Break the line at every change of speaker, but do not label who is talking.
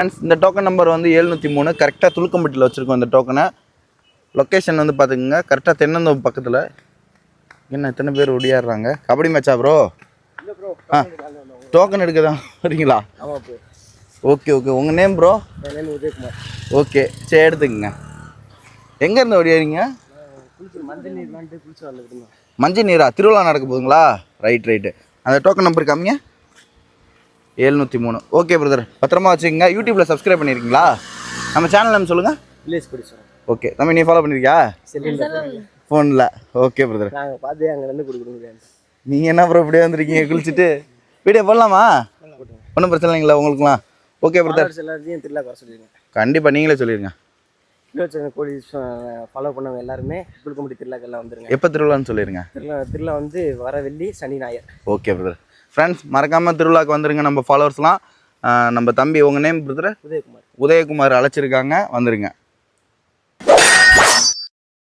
Friends இந்த token number வந்து 703 கரெக்டாக துலுக்கம்பட்டியில் வச்சுருக்கோம். இந்த டோக்கனை லொக்கேஷன் வந்து பார்த்துக்குங்க, கரெக்டாக தென்னந்தோப்பு பக்கத்தில். என்ன எத்தனை பேர் ஒடியாடுறாங்க? கபடி மேட்சா ப்ரோ? டோக்கன் எடுக்க தான் வரீங்களா? Okay okay. உங்கள் நேம் ப்ரோ?
உதயகுமார்.
ஓகே சரி எடுத்துக்கங்க. எங்கேருந்து ஒடியாறீங்க? மஞ்சள் நீரா? திருவிழா நடக்க போகுதுங்களா? ரைட்டு. அந்த டோக்கன் நம்பர் காமிங்க. 703. ஓகே பிரதர், பத்திரமா வச்சுக்கோங்க. யூடியூப்பில் சப்ஸ்கிரைப் பண்ணியிருக்கீங்களா? நம்ம சேனல் நேம் சொல்லுங்கள். ஓகே தம்பி, நீ ஃபாலோ பண்ணியிருக்கியா ஃபோனில்? Okay brother.
நாங்கள் பார்த்து அங்கேருந்து கொடுக்க முடியாது.
நீங்கள் என்ன ப்ரோ இப்படியே வந்துருக்கீங்க குளிச்சுட்டு? வீடியோ போடலாமா? ஒன்றும் பிரச்சனை இல்லைங்களா உங்களுக்குலாம்? ஓகே பிரதர்,
எல்லாத்தையும் திருவிழா வர சொல்லிடுங்க.
கண்டிப்பாக நீங்களே சொல்லிடுங்க.
கோழி ஃபாலோ பண்ணவங்க எல்லாருமே துலுக்கம்பட்டி திருவிழாக்கெல்லாம் வந்துருங்க.
எப்போ திருவிழான்னு சொல்லிடுங்க.
திருவிழா வந்து வர வெள்ளி சனி ஞாயிறு.
Okay brother. ஃப்ரெண்ட்ஸ் மறக்காமல் திருவிழாக்கு வந்துருங்க. நம்ம ஃபாலோவர்ஸ்லாம் நம்ம தம்பி, உங்கள் நேம் பிரதர்?
உதயகுமார்.
உதயகுமார் அழைச்சிருக்காங்க, வந்துருங்க.